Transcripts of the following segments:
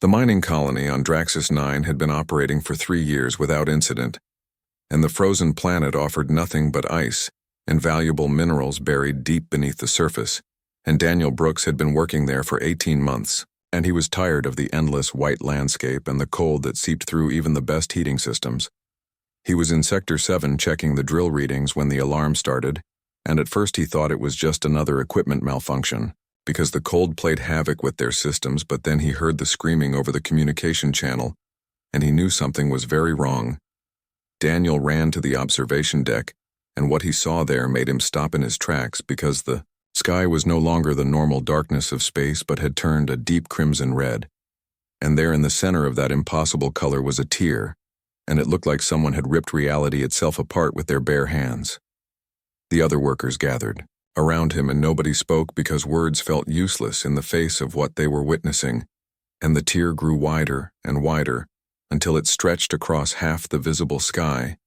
The mining colony on Draxus 9 had been operating for 3 years without incident, and the frozen planet offered nothing but ice and valuable minerals buried deep beneath the surface, and Daniel Brooks had been working there for 18 months, and he was tired of the endless white landscape and the cold that seeped through even the best heating systems. He was in Sector 7 checking the drill readings when the alarm started, and at first he thought it was just another equipment malfunction, because the cold played havoc with their systems, but then he heard the screaming over the communication channel, and he knew something was very wrong. Daniel ran to the observation deck, and what he saw there made him stop in his tracks because the sky was no longer the normal darkness of space but had turned a deep crimson red. And there in the center of that impossible color was a tear, and it looked like someone had ripped reality itself apart with their bare hands. The other workers gathered around him, and nobody spoke because words felt useless in the face of what they were witnessing, and the tear grew wider and wider until it stretched across half the visible sky,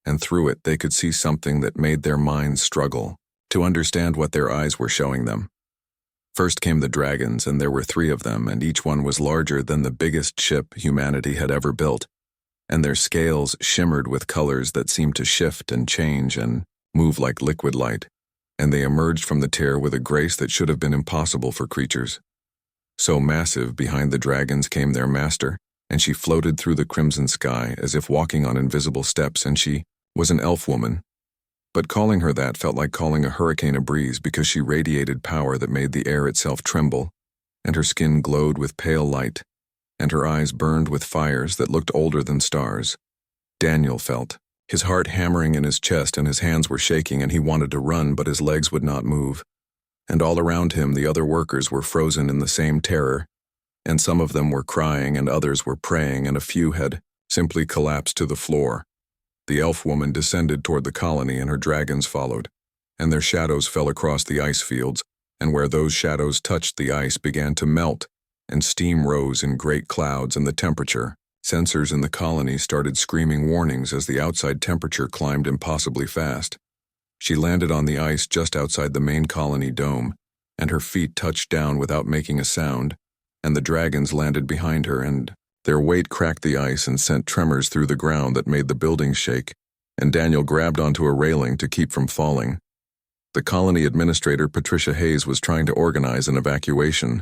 and through it they could see something that made their minds struggle to understand what their eyes were showing them. First came the dragons, and there were 3 of them, and each one was larger than the biggest ship humanity had ever built, and their scales shimmered with colors that seemed to shift and change and move like liquid light, and they emerged from the tear with a grace that should have been impossible for creatures. So massive behind the dragons came their master, and she floated through the crimson sky as if walking on invisible steps, and she was an elf woman. But calling her that felt like calling a hurricane a breeze because she radiated power that made the air itself tremble, and her skin glowed with pale light, and her eyes burned with fires that looked older than stars. Daniel felt his heart hammering in his chest, and his hands were shaking, and he wanted to run, but his legs would not move. And all around him the other workers were frozen in the same terror, and some of them were crying and others were praying, and a few had simply collapsed to the floor. The elf woman descended toward the colony, and her dragons followed, and their shadows fell across the ice fields, and where those shadows touched the ice began to melt, and steam rose in great clouds, and the temperature sensors in the colony started screaming warnings as the outside temperature climbed impossibly fast. She landed on the ice just outside the main colony dome, and her feet touched down without making a sound, and the dragons landed behind her, and their weight cracked the ice and sent tremors through the ground that made the buildings shake, and Daniel grabbed onto a railing to keep from falling. The colony administrator, Patricia Hayes, was trying to organize an evacuation,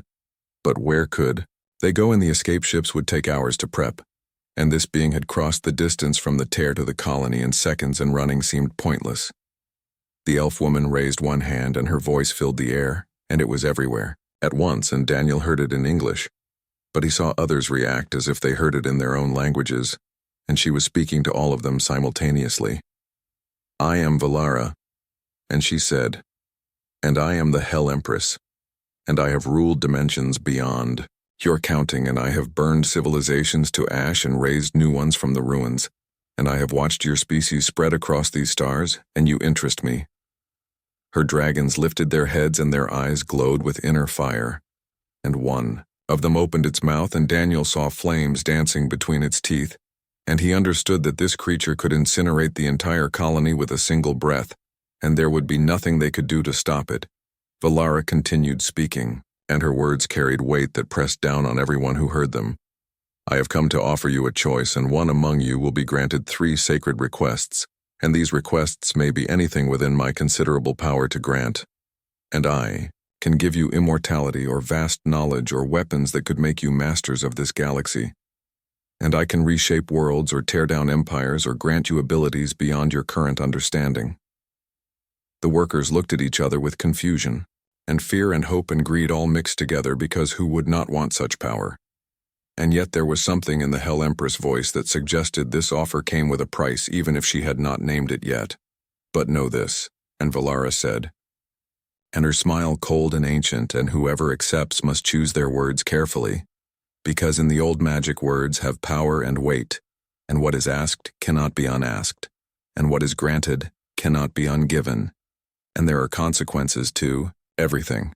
but where could they go? In the escape ships would take hours to prep, and this being had crossed the distance from the tear to the colony in seconds, and running seemed pointless. The elf woman raised one hand, and her voice filled the air, and it was everywhere at once, and Daniel heard it in English, but he saw others react as if they heard it in their own languages, and she was speaking to all of them simultaneously. "I am Valara," and she said, "and I am the Hell Empress, and I have ruled dimensions beyond your counting, and I have burned civilizations to ash and raised new ones from the ruins, and I have watched your species spread across these stars, and you interest me." Her dragons lifted their heads, and their eyes glowed with inner fire, and one of them opened its mouth, and Daniel saw flames dancing between its teeth, and he understood that this creature could incinerate the entire colony with a single breath, and there would be nothing they could do to stop it. Valara continued speaking, and her words carried weight that pressed down on everyone who heard them. "I have come to offer you a choice, and one among you will be granted 3 sacred requests, and these requests may be anything within my considerable power to grant. And I can give you immortality or vast knowledge or weapons that could make you masters of this galaxy. And I can reshape worlds or tear down empires or grant you abilities beyond your current understanding." The workers looked at each other with confusion, and fear and hope and greed all mixed together, because who would not want such power? And yet there was something in the Hell Empress voice that suggested this offer came with a price, even if she had not named it yet. "But know this," and Valara said, and her smile cold and ancient, "and whoever accepts must choose their words carefully, because in the old magic words have power and weight, and what is asked cannot be unasked, and what is granted cannot be ungiven, and there are consequences to everything."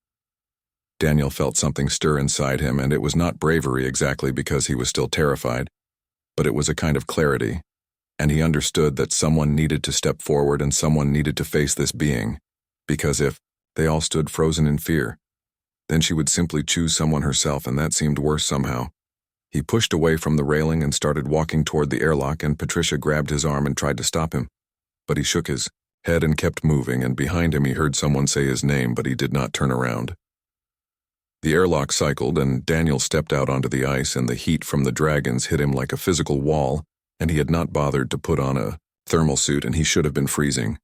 Daniel felt something stir inside him, and it was not bravery exactly because he was still terrified, but it was a kind of clarity, and he understood that someone needed to step forward and someone needed to face this being, because if they all stood frozen in fear, then she would simply choose someone herself, and that seemed worse somehow. He pushed away from the railing and started walking toward the airlock, and Patricia grabbed his arm and tried to stop him. But he shook his head and kept moving, and behind him he heard someone say his name, but he did not turn around. The airlock cycled, and Daniel stepped out onto the ice, and the heat from the dragons hit him like a physical wall, and he had not bothered to put on a thermal suit, and he should have been freezing.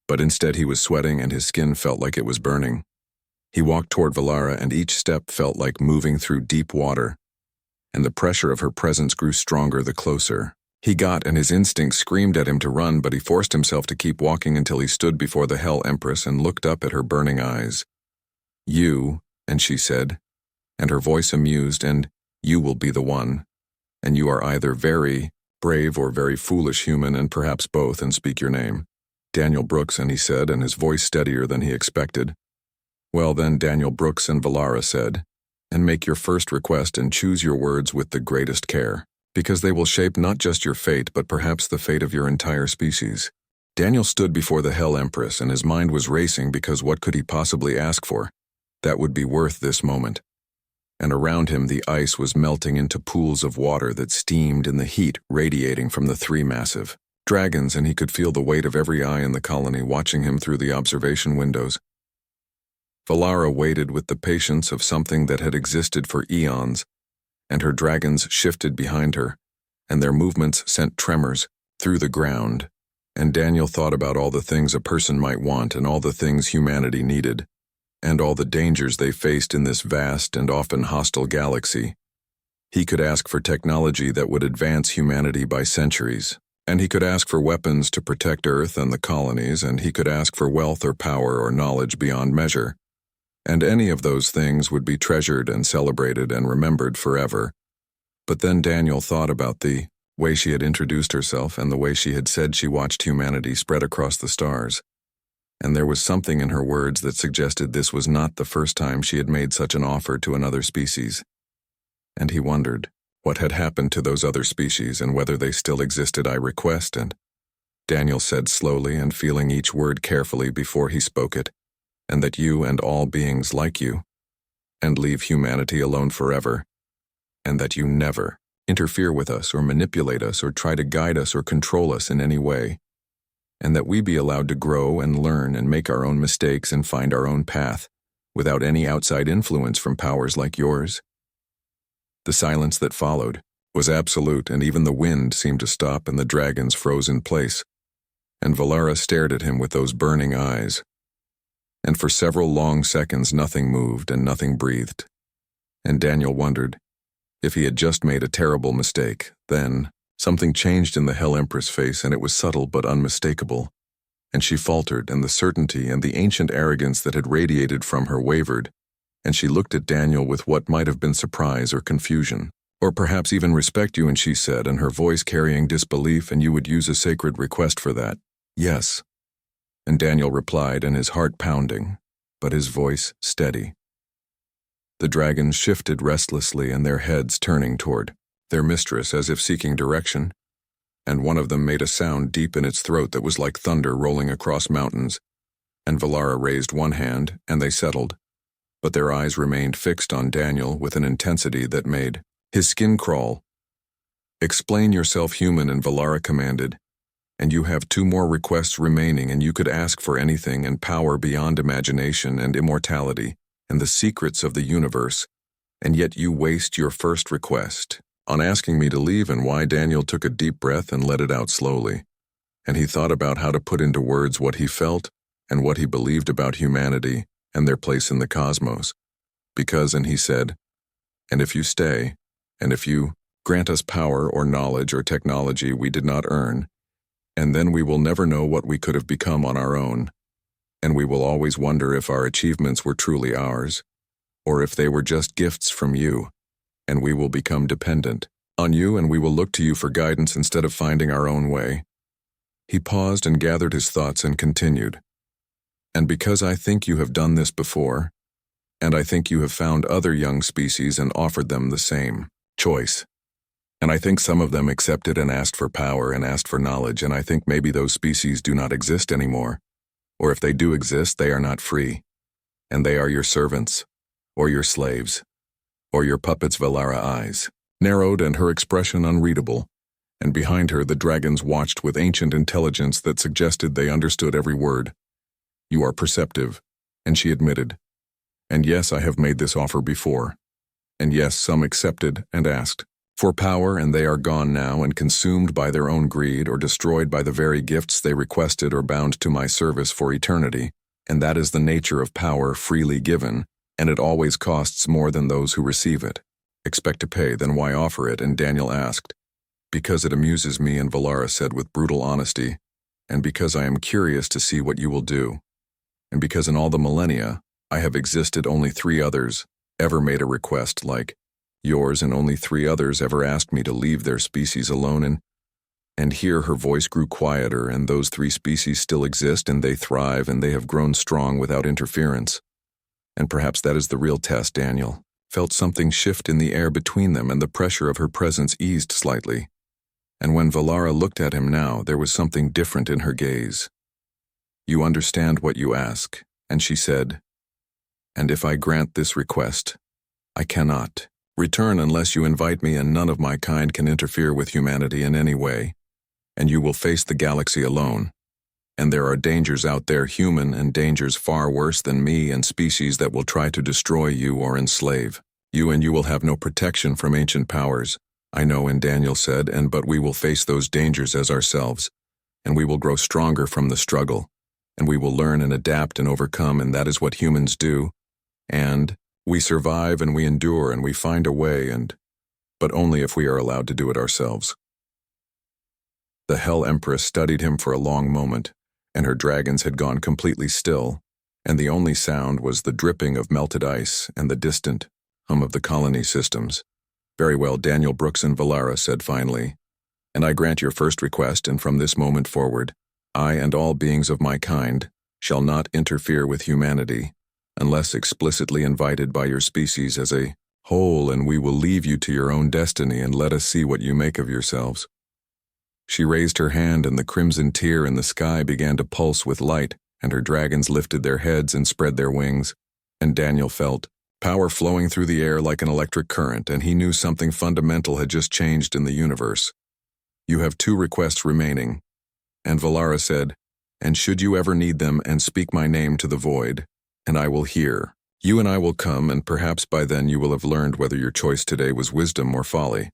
But instead he was sweating, and his skin felt like it was burning. He walked toward Valara, and each step felt like moving through deep water, and the pressure of her presence grew stronger the closer he got, and his instincts screamed at him to run, but he forced himself to keep walking until he stood before the Hell Empress and looked up at her burning eyes. "You," and she said, and her voice amused, "and you will be the one. And you are either very brave or very foolish human, and perhaps both, and speak your name." "Daniel Brooks," and he said, and his voice steadier than he expected. "Well then," Daniel Brooks and Valara said, "and make your first request and choose your words with the greatest care, because they will shape not just your fate but perhaps the fate of your entire species." Daniel stood before the Hell Empress, and his mind was racing because what could he possibly ask for that would be worth this moment? And around him the ice was melting into pools of water that steamed in the heat radiating from the three massive dragons, and he could feel the weight of every eye in the colony watching him through the observation windows. Valara waited with the patience of something that had existed for eons, and her dragons shifted behind her, and their movements sent tremors through the ground, and Daniel thought about all the things a person might want and all the things humanity needed, and all the dangers they faced in this vast and often hostile galaxy. He could ask for technology that would advance humanity by centuries, and he could ask for weapons to protect Earth and the colonies, and he could ask for wealth or power or knowledge beyond measure. And any of those things would be treasured and celebrated and remembered forever. But then Daniel thought about the way she had introduced herself and the way she had said she watched humanity spread across the stars. And there was something in her words that suggested this was not the first time she had made such an offer to another species. And he wondered what had happened to those other species and whether they still existed. "I request," and Daniel said slowly and feeling each word carefully before he spoke it, "and that you and all beings like you, and leave humanity alone forever, and that you never interfere with us or manipulate us or try to guide us or control us in any way, and that we be allowed to grow and learn and make our own mistakes and find our own path, without any outside influence from powers like yours." The silence that followed was absolute, and even the wind seemed to stop and the dragons froze in place, and Valara stared at him with those burning eyes. And for several long seconds nothing moved and nothing breathed, and Daniel wondered if he had just made a terrible mistake. Then something changed in the Hell Empress face, and it was subtle but unmistakable, and she faltered, and the certainty and the ancient arrogance that had radiated from her wavered, and she looked at Daniel with what might have been surprise or confusion, or perhaps even respect. "You," and she said, and her voice carrying disbelief, "and you would use a sacred request for that?" "Yes." And Daniel replied, and his heart pounding, but his voice steady. The dragons shifted restlessly, and their heads turning toward their mistress as if seeking direction, and one of them made a sound deep in its throat that was like thunder rolling across mountains, and Valara raised one hand, and they settled, but their eyes remained fixed on Daniel with an intensity that made his skin crawl. "Explain yourself, human," and Valara commanded. "And you have 2 more requests remaining, and you could ask for anything, and power beyond imagination, and immortality, and the secrets of the universe, and yet you waste your first request on asking me to leave." And why? Daniel took a deep breath and let it out slowly, and he thought about how to put into words what he felt and what he believed about humanity and their place in the cosmos. "Because," and he said, "and if you stay, and if you grant us power or knowledge or technology we did not earn, and then we will never know what we could have become on our own, and we will always wonder if our achievements were truly ours, or if they were just gifts from you, and we will become dependent on you, and we will look to you for guidance instead of finding our own way." He paused and gathered his thoughts and continued, "And because I think you have done this before, and I think you have found other young species and offered them the same choice. And I think some of them accepted and asked for power and asked for knowledge, and I think maybe those species do not exist anymore. Or if they do exist, they are not free. And they are your servants, or your slaves, or your puppets." Valara eyes narrowed and her expression unreadable, and behind her the dragons watched with ancient intelligence that suggested they understood every word. "You are perceptive," and she admitted. "And yes, I have made this offer before. And yes, some accepted and asked for power, and they are gone now and consumed by their own greed or destroyed by the very gifts they requested or bound to my service for eternity. And that is the nature of power freely given, and it always costs more than those who receive it. Expect to pay, then why offer it?" And Daniel asked. "Because it amuses me," and Valara said with brutal honesty, "and because I am curious to see what you will do. And because in all the millennia, I have existed, only 3 others ever made a request like yours, and only 3 others ever asked me to leave their species alone, and here her voice grew quieter, and those 3 species still exist, and they thrive, and they have grown strong without interference. And perhaps that is the real test." Daniel felt something shift in the air between them, and the pressure of her presence eased slightly. And when Valara looked at him now, there was something different in her gaze. "You understand what you ask," and she said, "and if I grant this request, I cannot return unless you invite me, and none of my kind can interfere with humanity in any way, and you will face the galaxy alone. And there are dangers out there, human, and dangers far worse than me, and species that will try to destroy you or enslave you, and you will have no protection from ancient powers. I know," and Daniel said, but we will face those dangers as ourselves, and we will grow stronger from the struggle, and we will learn and adapt and overcome, and that is what humans do. And we survive and we endure and we find a way, but only if we are allowed to do it ourselves." The Hell Empress studied him for a long moment, and her dragons had gone completely still, and the only sound was the dripping of melted ice and the distant hum of the colony systems. "Very well," Daniel, Brooks, and Valara said finally, "and I grant your first request, and from this moment forward, I and all beings of my kind shall not interfere with humanity, unless explicitly invited by your species as a whole, and we will leave you to your own destiny, and let us see what you make of yourselves." She raised her hand, and the crimson tear in the sky began to pulse with light, and her dragons lifted their heads and spread their wings, and Daniel felt power flowing through the air like an electric current, and he knew something fundamental had just changed in the universe. "You have 2 requests remaining," and Valara said, "and should you ever need them, and speak my name to the void, and I will hear. You and I will come, and perhaps by then you will have learned whether your choice today was wisdom or folly."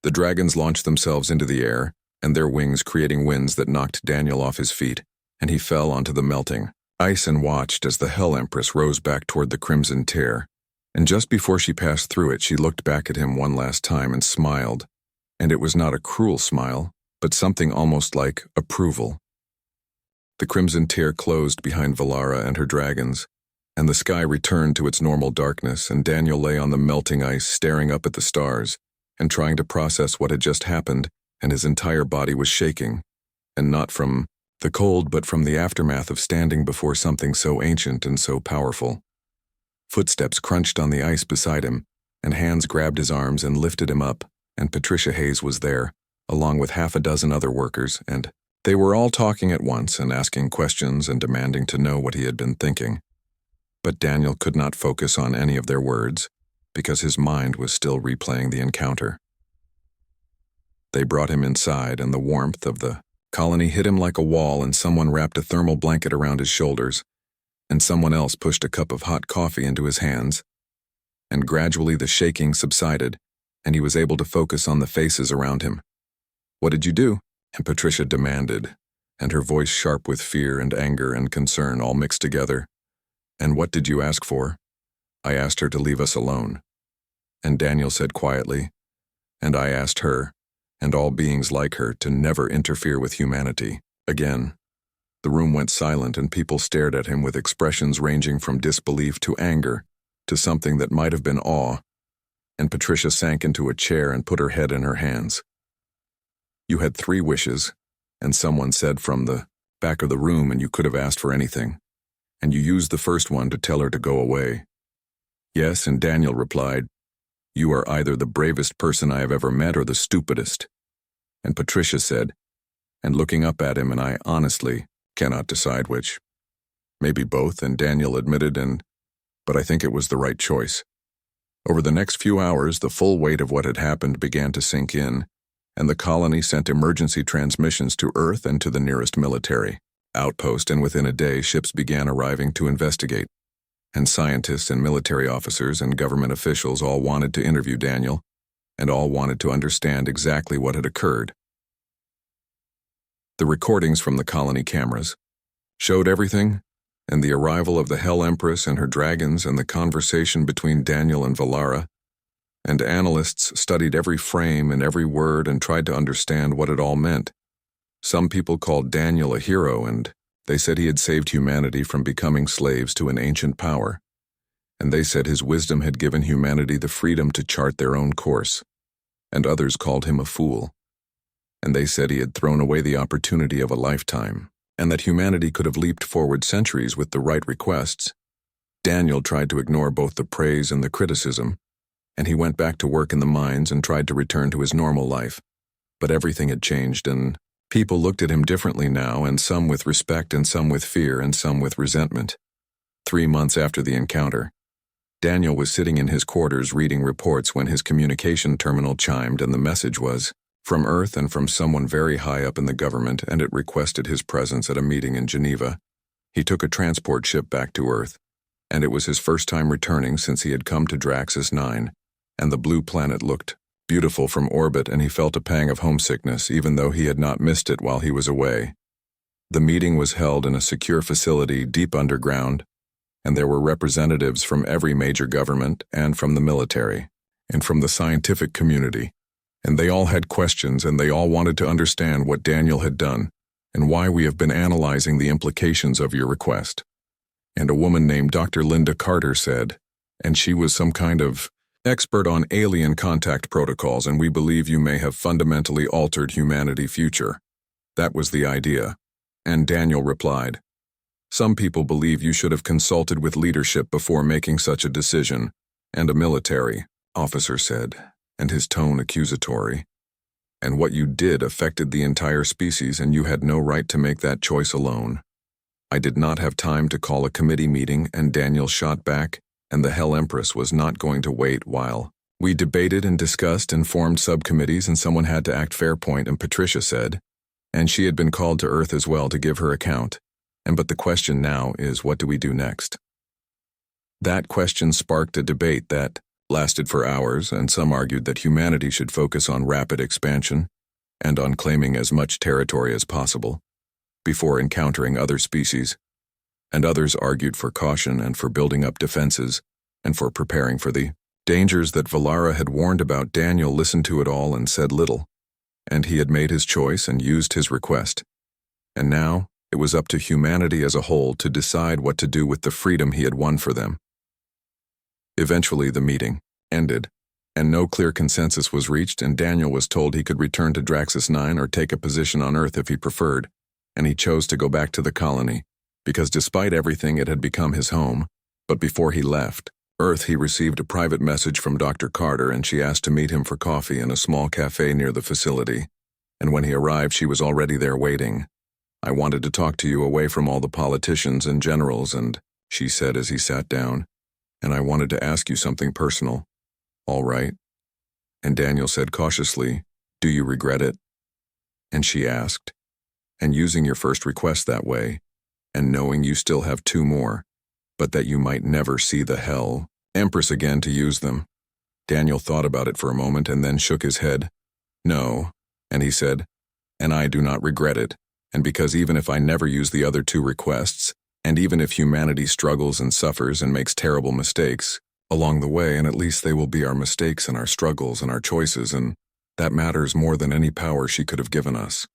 The dragons launched themselves into the air, and their wings creating winds that knocked Daniel off his feet, and he fell onto the melting ice and watched as the Hell Empress rose back toward the crimson tear. And just before she passed through it, she looked back at him one last time and smiled, and it was not a cruel smile, but something almost like approval. The crimson tear closed behind Valara and her dragons, and the sky returned to its normal darkness, and Daniel lay on the melting ice staring up at the stars and trying to process what had just happened, and his entire body was shaking, and not from the cold but from the aftermath of standing before something so ancient and so powerful. Footsteps crunched on the ice beside him, and hands grabbed his arms and lifted him up, and Patricia Hayes was there, along with 6 other workers, and they were all talking at once and asking questions and demanding to know what he had been thinking. But Daniel could not focus on any of their words, because his mind was still replaying the encounter. They brought him inside, and the warmth of the colony hit him like a wall, and someone wrapped a thermal blanket around his shoulders, and someone else pushed a cup of hot coffee into his hands, and gradually the shaking subsided, and he was able to focus on the faces around him. "What did you do?" and Patricia demanded, and her voice sharp with fear and anger and concern all mixed together. "And what did you ask for?" "I asked her to leave us alone." And Daniel said quietly, "And I asked her, and all beings like her, to never interfere with humanity again." The room went silent, and people stared at him with expressions ranging from disbelief to anger to something that might have been awe, and Patricia sank into a chair and put her head in her hands. "You had 3 wishes, and someone said from the back of the room, and you could have asked for anything, and you used the first one to tell her to go away." "Yes," and Daniel replied, "You are either the bravest person I have ever met or the stupidest." And Patricia said, and looking up at him, and I honestly cannot decide which. "Maybe both," and Daniel admitted, but I think it was the right choice. Over the next few hours, the full weight of what had happened began to sink in, and the colony sent emergency transmissions to Earth and to the nearest military outpost, and within a day, ships began arriving to investigate. And scientists and military officers and government officials all wanted to interview Daniel, and all wanted to understand exactly what had occurred. The recordings from the colony cameras showed everything, and the arrival of the Hell Empress and her dragons and the conversation between Daniel and Valara, and analysts studied every frame and every word and tried to understand what it all meant. Some people called Daniel a hero, and they said he had saved humanity from becoming slaves to an ancient power, and they said his wisdom had given humanity the freedom to chart their own course, and others called him a fool, and they said he had thrown away the opportunity of a lifetime, and that humanity could have leaped forward centuries with the right requests. Daniel tried to ignore both the praise and the criticism, and he went back to work in the mines and tried to return to his normal life. But everything had changed, and people looked at him differently now, and some with respect and some with fear and some with resentment. 3 months after the encounter, Daniel was sitting in his quarters reading reports when his communication terminal chimed, and the message was from Earth and from someone very high up in the government, and it requested his presence at a meeting in Geneva. He took a transport ship back to Earth, and it was his first time returning since he had come to Draxus 9, and the blue planet looked beautiful from orbit, and he felt a pang of homesickness even though he had not missed it while he was away. The meeting was held in a secure facility deep underground, and there were representatives from every major government and from the military and from the scientific community, and they all had questions, and they all wanted to understand what Daniel had done and why we have been analyzing the implications of your request. And a woman named Dr. Linda Carter said, and she was some kind of expert on alien contact protocols, and we believe you may have fundamentally altered humanity's future. That was the idea. And Daniel replied, some people believe you should have consulted with leadership before making such a decision, and a military officer said, and his tone accusatory. And what you did affected the entire species, and you had no right to make that choice alone. I did not have time to call a committee meeting, and Daniel shot back, and the Hell Empress was not going to wait while we debated and discussed and formed subcommittees, and someone had to act. Fairpoint, and Patricia said, and she had been called to Earth as well to give her account. But the question now is, what do we do next? That question sparked a debate that lasted for hours, and some argued that humanity should focus on rapid expansion and on claiming as much territory as possible before encountering other species, and others argued for caution and for building up defenses and for preparing for the dangers that Valara had warned about. Daniel listened to it all and said little, and he had made his choice and used his request, and now it was up to humanity as a whole to decide what to do with the freedom he had won for them. Eventually the meeting ended, and no clear consensus was reached, and Daniel was told he could return to Draxus 9 or take a position on Earth if he preferred, and he chose to go back to the colony, because despite everything it had become his home. But before he left Earth, he received a private message from Dr. Carter, and she asked to meet him for coffee in a small cafe near the facility, and when he arrived she was already there waiting. I wanted to talk to you away from all the politicians and generals, and she said as he sat down, and I wanted to ask you something personal. All right? And Daniel said cautiously, do you regret it? And she asked, and using your first request that way, and knowing you still have 2 more, but that you might never see the Hell Empress again to use them. Daniel thought about it for a moment and then shook his head. No, and he said, and I do not regret it, and because even if I never use the other 2 requests, and even if humanity struggles and suffers and makes terrible mistakes along the way, and at least they will be our mistakes and our struggles and our choices, and that matters more than any power she could have given us.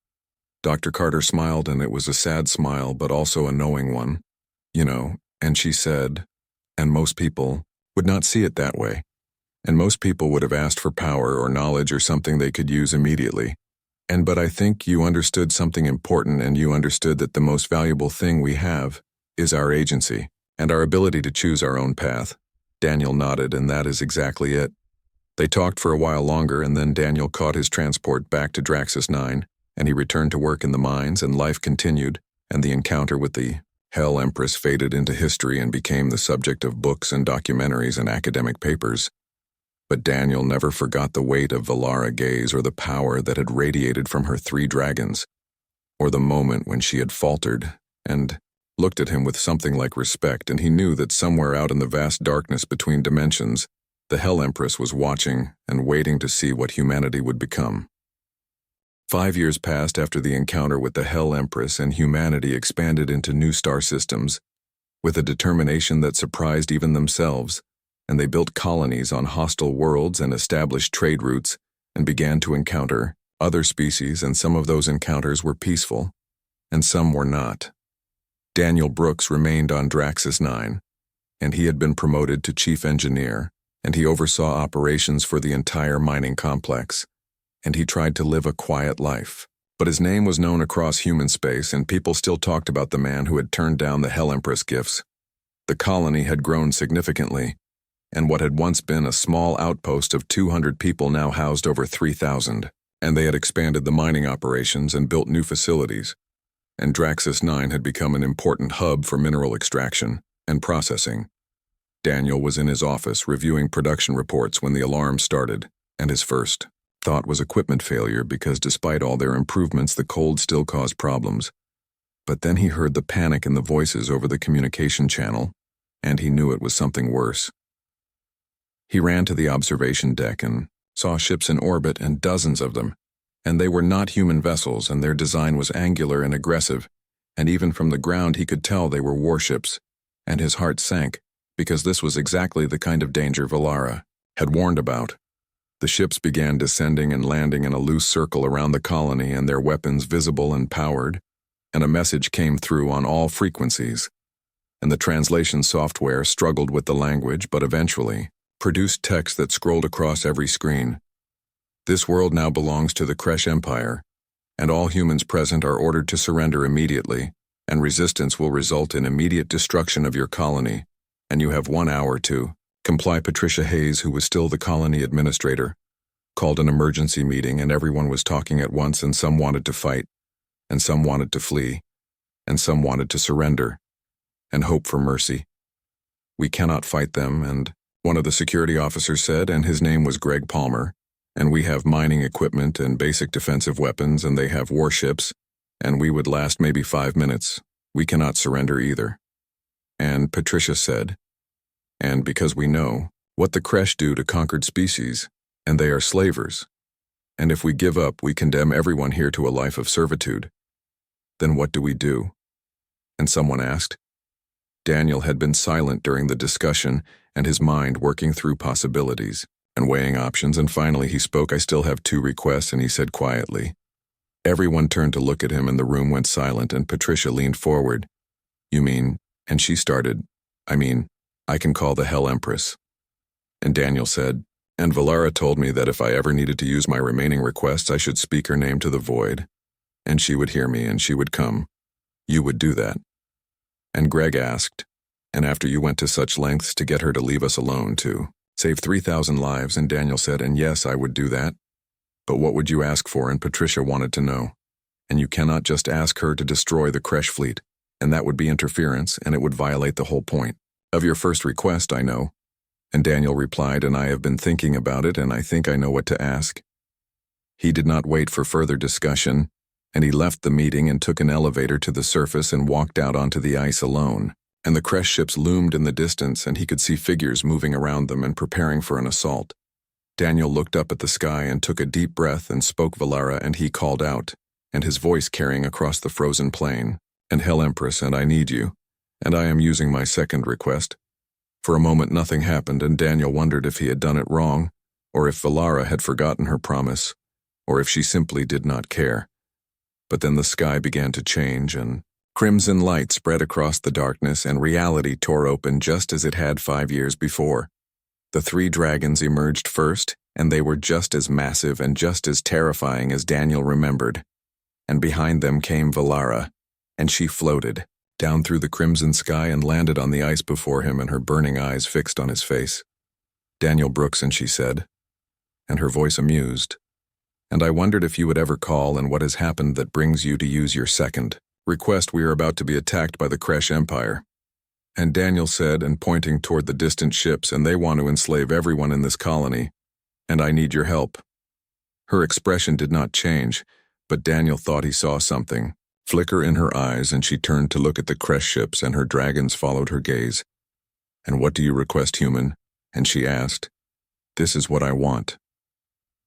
Dr. Carter smiled, and it was a sad smile, but also a knowing one. You know, and she said, and most people would not see it that way, and most people would have asked for power or knowledge or something they could use immediately. But I think you understood something important, and you understood that the most valuable thing we have is our agency and our ability to choose our own path. Daniel nodded, and that is exactly it. They talked for a while longer, and then Daniel caught his transport back to Draxus 9, and he returned to work in the mines, and life continued, and the encounter with the Hell Empress faded into history and became the subject of books and documentaries and academic papers. But Daniel never forgot the weight of Valara gaze or the power that had radiated from her 3 dragons, or the moment when she had faltered and looked at him with something like respect, and he knew that somewhere out in the vast darkness between dimensions, the Hell Empress was watching and waiting to see what humanity would become. 5 years passed after the encounter with the Hell Empress, and humanity expanded into new star systems, with a determination that surprised even themselves, and they built colonies on hostile worlds and established trade routes and began to encounter other species, and some of those encounters were peaceful, and some were not. Daniel Brooks remained on Draxus 9, and he had been promoted to chief engineer, and he oversaw operations for the entire mining complex, and he tried to live a quiet life. But his name was known across human space, and people still talked about the man who had turned down the Hell Empress gifts. The colony had grown significantly, and what had once been a small outpost of 200 people now housed over 3,000, and they had expanded the mining operations and built new facilities, and Draxus 9 had become an important hub for mineral extraction and processing. Daniel was in his office reviewing production reports when the alarm started, and his first thought was equipment failure because despite all their improvements, the cold still caused problems. But then he heard the panic in the voices over the communication channel, and he knew it was something worse. He ran to the observation deck and saw ships in orbit, and dozens of them, and they were not human vessels, and their design was angular and aggressive, and even from the ground he could tell they were warships, and his heart sank, because this was exactly the kind of danger Valara had warned about. The ships began descending and landing in a loose circle around the colony, and their weapons visible and powered, and a message came through on all frequencies, and the translation software struggled with the language but eventually produced text that scrolled across every screen. This world now belongs to the Kresh Empire, and all humans present are ordered to surrender immediately, and resistance will result in immediate destruction of your colony, and you have 1 hour to comply. Patricia Hayes, who was still the colony administrator, called an emergency meeting, and everyone was talking at once, and some wanted to fight, and some wanted to flee, and some wanted to surrender and hope for mercy. We cannot fight them, and one of the security officers said, and his name was Greg Palmer, and we have mining equipment and basic defensive weapons, and they have warships, and we would last maybe 5 minutes. We cannot surrender either. And Patricia said, and because we know what the Kresh do to conquered species, and they are slavers, and if we give up, we condemn everyone here to a life of servitude. Then what do we do? And someone asked. Daniel had been silent during the discussion, and his mind working through possibilities and weighing options, and finally he spoke. I still have 2 requests, and he said quietly. Everyone turned to look at him, and the room went silent, and Patricia leaned forward. You mean, and she started, I can call the Hell Empress. And Daniel said, and Valara told me that if I ever needed to use my remaining requests, I should speak her name to the void, and she would hear me, and she would come. You would do that. And Greg asked, and after you went to such lengths to get her to leave us alone to save 3,000 lives, and Daniel said, and yes, I would do that. But what would you ask for? And Patricia wanted to know. And you cannot just ask her to destroy the Kresh fleet, and that would be interference, and it would violate the whole point of your first request, I know. And Daniel replied, and I have been thinking about it, and I think I know what to ask. He did not wait for further discussion, and he left the meeting and took an elevator to the surface and walked out onto the ice alone. And the Kresh ships loomed in the distance, and he could see figures moving around them and preparing for an assault. Daniel looked up at the sky and took a deep breath and spoke Valara, and he called out, and his voice carrying across the frozen plain, and Hell Empress, and I need you, and I am using my second request. For a moment nothing happened, and Daniel wondered if he had done it wrong, or if Valara had forgotten her promise, or if she simply did not care. But then the sky began to change, and crimson light spread across the darkness, and reality tore open just as it had 5 years before. The 3 dragons emerged first, and they were just as massive and just as terrifying as Daniel remembered. And behind them came Valara, and she floated down through the crimson sky and landed on the ice before him, and her burning eyes fixed on his face. Daniel Brooks, and she said, and her voice amused, and I wondered if you would ever call, and what has happened that brings you to use your second request. We are about to be attacked by the Kresh Empire. And Daniel said, and pointing toward the distant ships, and they want to enslave everyone in this colony, and I need your help." Her expression did not change, but Daniel thought he saw something flicker in her eyes, and she turned to look at the Kresh ships, and her dragons followed her gaze. "And what do you request, human?" And she asked. "This is what I want."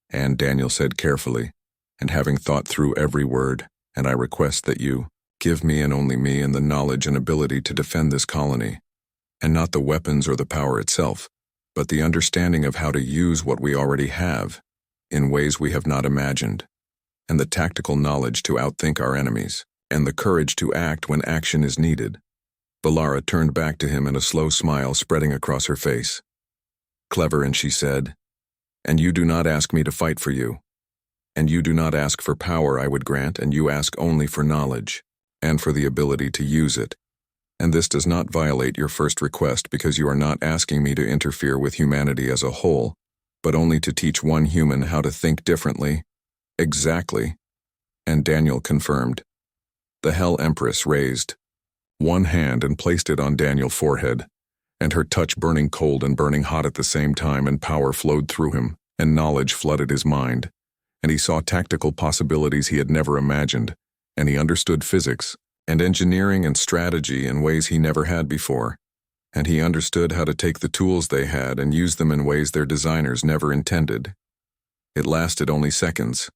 And Daniel said carefully, and having thought through every word, "And I request that you give me and only me and the knowledge and ability to defend this colony, and not the weapons or the power itself, but the understanding of how to use what we already have in ways we have not imagined, and the tactical knowledge to outthink our enemies, and the courage to act when action is needed." Valara turned back to him, and a slow smile spreading across her face. "Clever," and she said, "And you do not ask me to fight for you. And you do not ask for power I would grant, and you ask only for knowledge, and for the ability to use it. And this does not violate your first request, because you are not asking me to interfere with humanity as a whole, but only to teach one human how to think differently." "Exactly." And Daniel confirmed. The Hell Empress raised one hand and placed it on Daniel's forehead, and her touch burning cold and burning hot at the same time, and power flowed through him, and knowledge flooded his mind, and he saw tactical possibilities he had never imagined, and he understood physics and engineering and strategy in ways he never had before, and he understood how to take the tools they had and use them in ways their designers never intended. It lasted only seconds,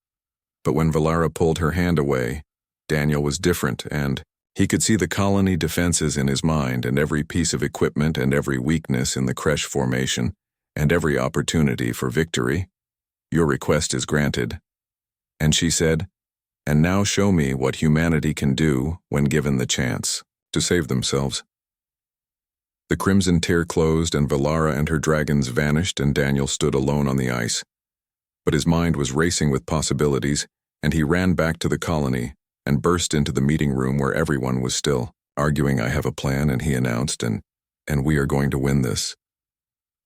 but when Valara pulled her hand away, Daniel was different, and he could see the colony defenses in his mind, and every piece of equipment and every weakness in the Kresh formation, and every opportunity for victory. "Your request is granted." And she said, "And now show me what humanity can do when given the chance to save themselves." The crimson tear closed, and Valara and her dragons vanished, and Daniel stood alone on the ice. But his mind was racing with possibilities, and he ran back to the colony and burst into the meeting room where everyone was still arguing. "I have a plan," and he announced, and we are going to win this."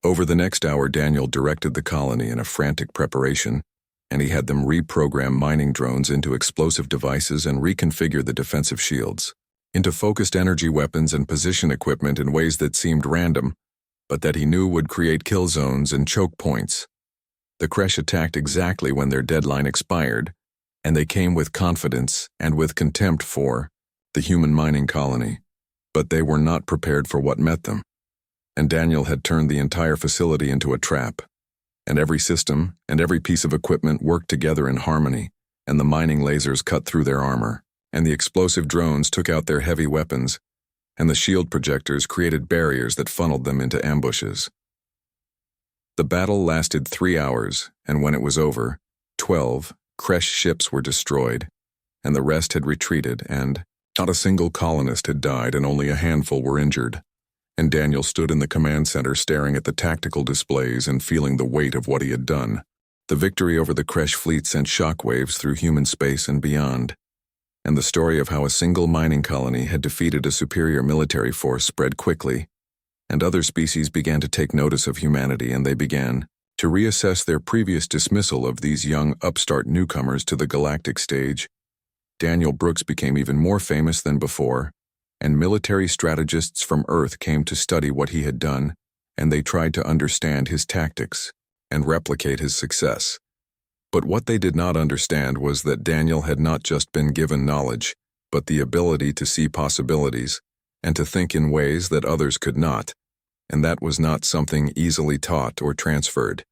Over the next hour, Daniel directed the colony in a frantic preparation, and he had them reprogram mining drones into explosive devices and reconfigure the defensive shields into focused energy weapons and position equipment in ways that seemed random, but that he knew would create kill zones and choke points. The Kresh attacked exactly when their deadline expired, and they came with confidence and with contempt for the human mining colony, but they were not prepared for what met them. And Daniel had turned the entire facility into a trap, and every system and every piece of equipment worked together in harmony, and the mining lasers cut through their armor, and the explosive drones took out their heavy weapons, and the shield projectors created barriers that funneled them into ambushes. The battle lasted 3 hours, and when it was over, 12 Kresh ships were destroyed, and the rest had retreated, and not a single colonist had died, and only a handful were injured. And Daniel stood in the command center staring at the tactical displays and feeling the weight of what he had done. The victory over the Kresh fleet sent shockwaves through human space and beyond, and the story of how a single mining colony had defeated a superior military force spread quickly, and other species began to take notice of humanity, and they began to reassess their previous dismissal of these young upstart newcomers to the galactic stage. Daniel Brooks became even more famous than before, and military strategists from Earth came to study what he had done, and they tried to understand his tactics and replicate his success. But what they did not understand was that Daniel had not just been given knowledge, but the ability to see possibilities and to think in ways that others could not, and that was not something easily taught or transferred.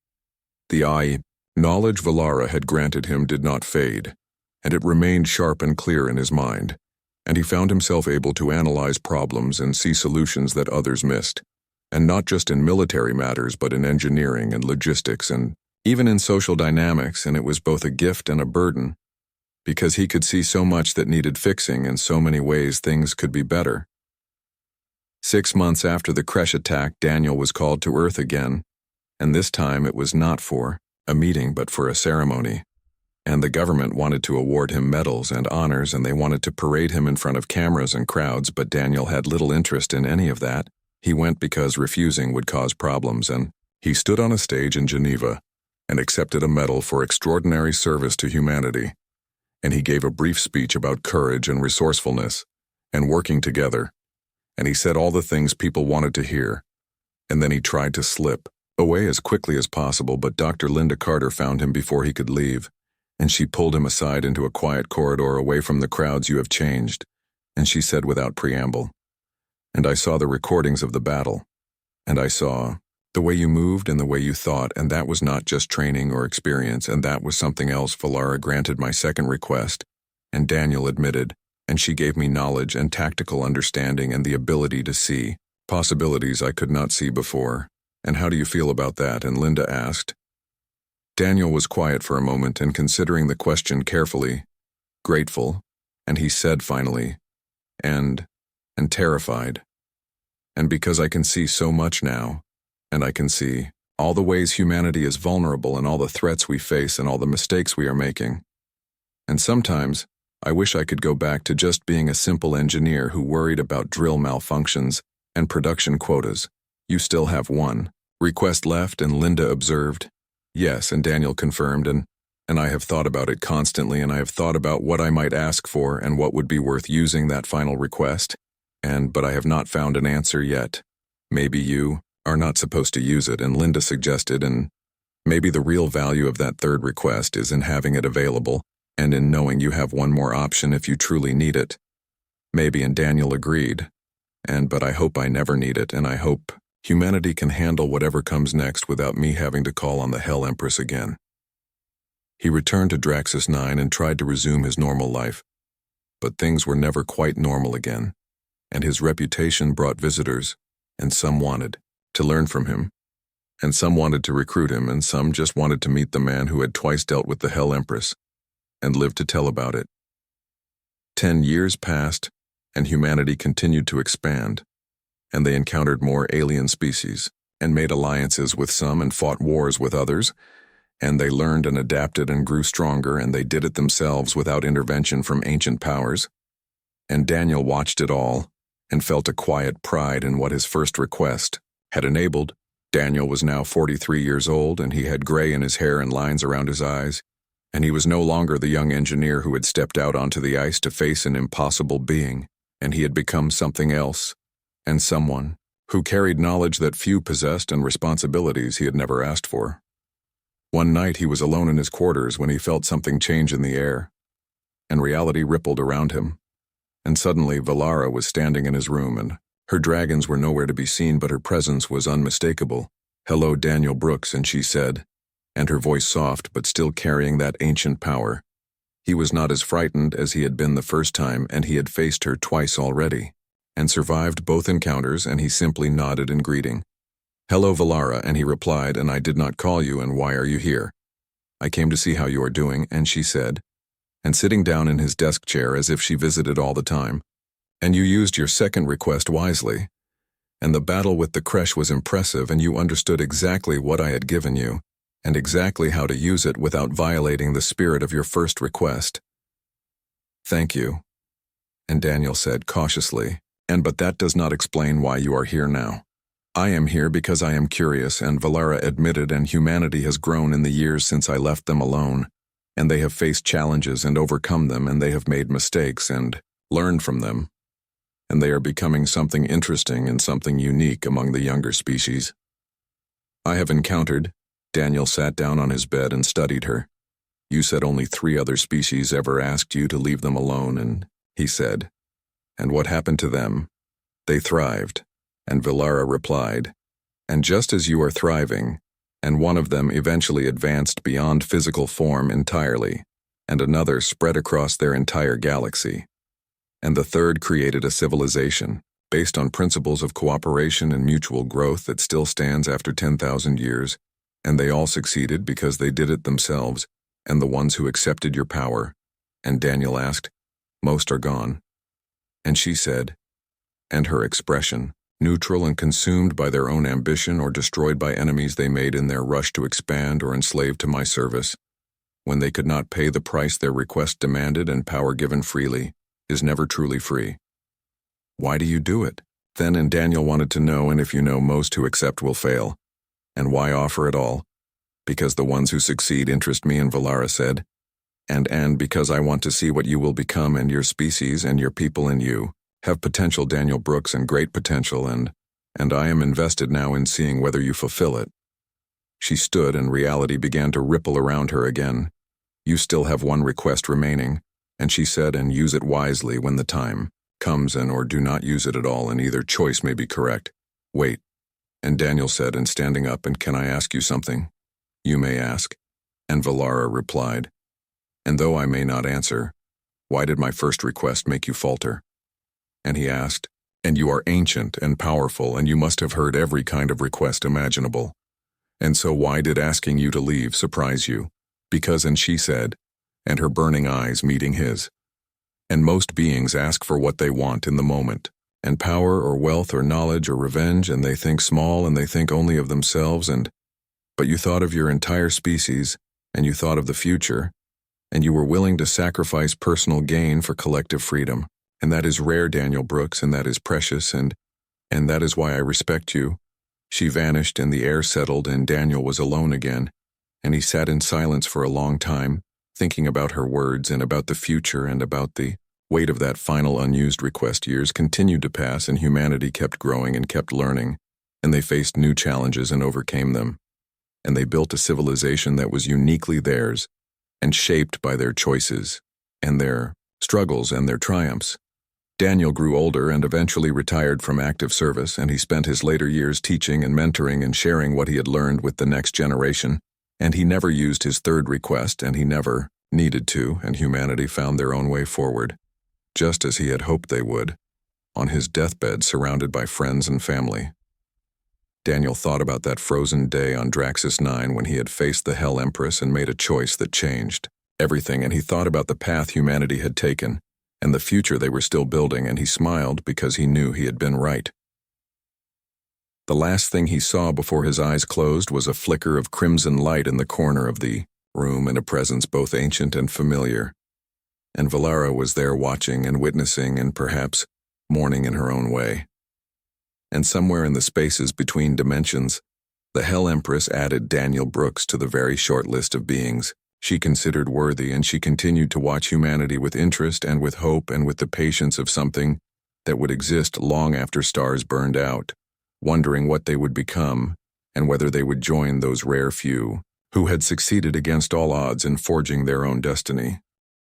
The knowledge Valara had granted him did not fade, and it remained sharp and clear in his mind, and he found himself able to analyze problems and see solutions that others missed, and not just in military matters but in engineering and logistics and even in social dynamics, and it was both a gift and a burden, because he could see so much that needed fixing and so many ways things could be better. 6 months after the Kresh attack, Daniel was called to Earth again, and this time it was not for a meeting but for a ceremony. And the government wanted to award him medals and honors, and they wanted to parade him in front of cameras and crowds, but Daniel had little interest in any of that. He went because refusing would cause problems, and he stood on a stage in Geneva and accepted a medal for extraordinary service to humanity. And he gave a brief speech about courage and resourcefulness and working together. And he said all the things people wanted to hear. And then he tried to slip, away as quickly as possible, but Dr. Linda Carter found him before he could leave, and she pulled him aside into a quiet corridor away from the crowds. "You have changed," and she said without preamble. "And I saw the recordings of the battle, and I saw the way you moved and the way you thought, and that was not just training or experience, and that was something else." Valara granted my second request, and Daniel admitted, and she gave me knowledge and tactical understanding and the ability to see possibilities I could not see before. "And how do you feel about that?" and Linda asked. Daniel was quiet for a moment and considering the question carefully. "Grateful," and he said finally, and terrified. "And because I can see so much now, and I can see all the ways humanity is vulnerable and all the threats we face and all the mistakes we are making. And sometimes, I wish I could go back to just being a simple engineer who worried about drill malfunctions and production quotas." "You still have one request left," and Linda observed. "Yes," and Daniel confirmed, and I have thought about it constantly, and I have thought about what I might ask for and what would be worth using that final request, but I have not found an answer yet. Maybe you are not supposed to use it," and Linda suggested, and maybe the real value of that third request is in having it available and in knowing you have one more option if you truly need it. Maybe, and Daniel agreed, but I hope I never need it, and I hope humanity can handle whatever comes next without me having to call on the Hell Empress again. He returned to Draxus 9 and tried to resume his normal life, but things were never quite normal again, and his reputation brought visitors, and some wanted to learn from him, and some wanted to recruit him, and some just wanted to meet the man who had twice dealt with the Hell Empress and lived to tell about it. 10 years passed, and humanity continued to expand, and they encountered more alien species, and made alliances with some and fought wars with others, and they learned and adapted and grew stronger, and they did it themselves without intervention from ancient powers. And Daniel watched it all, and felt a quiet pride in what his first request had enabled. Daniel was now 43 years old, and he had gray in his hair and lines around his eyes, and he was no longer the young engineer who had stepped out onto the ice to face an impossible being, and he had become something else, and someone who carried knowledge that few possessed and responsibilities he had never asked for. One night he was alone in his quarters when he felt something change in the air, and reality rippled around him. And suddenly Valara was standing in his room, and her dragons were nowhere to be seen, but her presence was unmistakable. "Hello, Daniel Brooks," and she said, and her voice soft but still carrying that ancient power. He was not as frightened as he had been the first time, and he had faced her twice already, and survived both encounters, and he simply nodded in greeting. "Hello, Valara," and he replied, "And I did not call you, and why are you here?" "I came to see how you are doing," and she said, and sitting down in his desk chair as if she visited all the time. "And you used your second request wisely, and the battle with the Kresh was impressive, and you understood exactly what I had given you, and exactly how to use it without violating the spirit of your first request." "Thank you," and Daniel said cautiously, but that does not explain why you are here now." "I am here because I am curious," and Valara admitted, "and humanity has grown in the years since I left them alone, and they have faced challenges and overcome them, and they have made mistakes and learned from them, and they are becoming something interesting and something unique among the younger species. I have encountered." Daniel sat down on his bed and studied her. "You said only 3 other species ever asked you to leave them alone, and," he said, "and what happened to them? They thrived." And Valara replied, "And just as you are thriving, and one of them eventually advanced beyond physical form entirely, and another spread across their entire galaxy, and the third created a civilization based on principles of cooperation and mutual growth that still stands after 10,000 years, and they all succeeded because they did it themselves, and the ones who accepted your power." And Daniel asked, "Most are gone." And she said, and her expression, neutral and consumed by their own ambition or destroyed by enemies they made in their rush to expand or enslaved to my service, when they could not pay the price their request demanded and power given freely, is never truly free. Why do you do it? Then and Daniel wanted to know, and if you know, most who accept will fail. And why offer at all? Because the ones who succeed interest me, and Valara said, and because I want to see what you will become, and your species and your people and you have potential, Daniel Brooks, and great potential, and I am invested now in seeing whether you fulfill it. She stood and reality began to ripple around her again. You still have one request remaining, and she said, and use it wisely when the time comes, and or do not use it at all, and either choice may be correct. Wait. And Daniel said, and standing up, and can I ask you something? You may ask. And Valara replied, and though I may not answer, why did my first request make you falter? And he asked, and you are ancient and powerful, and you must have heard every kind of request imaginable. And so why did asking you to leave surprise you? Because, and she said, and her burning eyes meeting his. And most beings ask for what they want in the moment, and power or wealth or knowledge or revenge, and they think small and they think only of themselves, but you thought of your entire species, and you thought of the future, and you were willing to sacrifice personal gain for collective freedom. And that is rare, Daniel Brooks, and that is precious, and that is why I respect you. She vanished, and the air settled, and Daniel was alone again, and he sat in silence for a long time, thinking about her words and about the future and about the weight of that final unused request. Years continued to pass, and humanity kept growing and kept learning, and they faced new challenges and overcame them. And they built a civilization that was uniquely theirs, and shaped by their choices, and their struggles and their triumphs. Daniel grew older and eventually retired from active service, and he spent his later years teaching and mentoring and sharing what he had learned with the next generation, and he never used his third request, and he never needed to, and humanity found their own way forward, just as he had hoped they would, on his deathbed surrounded by friends and family. Daniel thought about that frozen day on Draxus 9 when he had faced the Hell Empress and made a choice that changed everything, and he thought about the path humanity had taken and the future they were still building, and he smiled because he knew he had been right. The last thing he saw before his eyes closed was a flicker of crimson light in the corner of the room, and a presence both ancient and familiar. And Valara was there watching and witnessing and perhaps mourning in her own way. And somewhere in the spaces between dimensions, the Hell Empress added Daniel Brooks to the very short list of beings she considered worthy, and she continued to watch humanity with interest and with hope and with the patience of something that would exist long after stars burned out, wondering what they would become and whether they would join those rare few who had succeeded against all odds in forging their own destiny.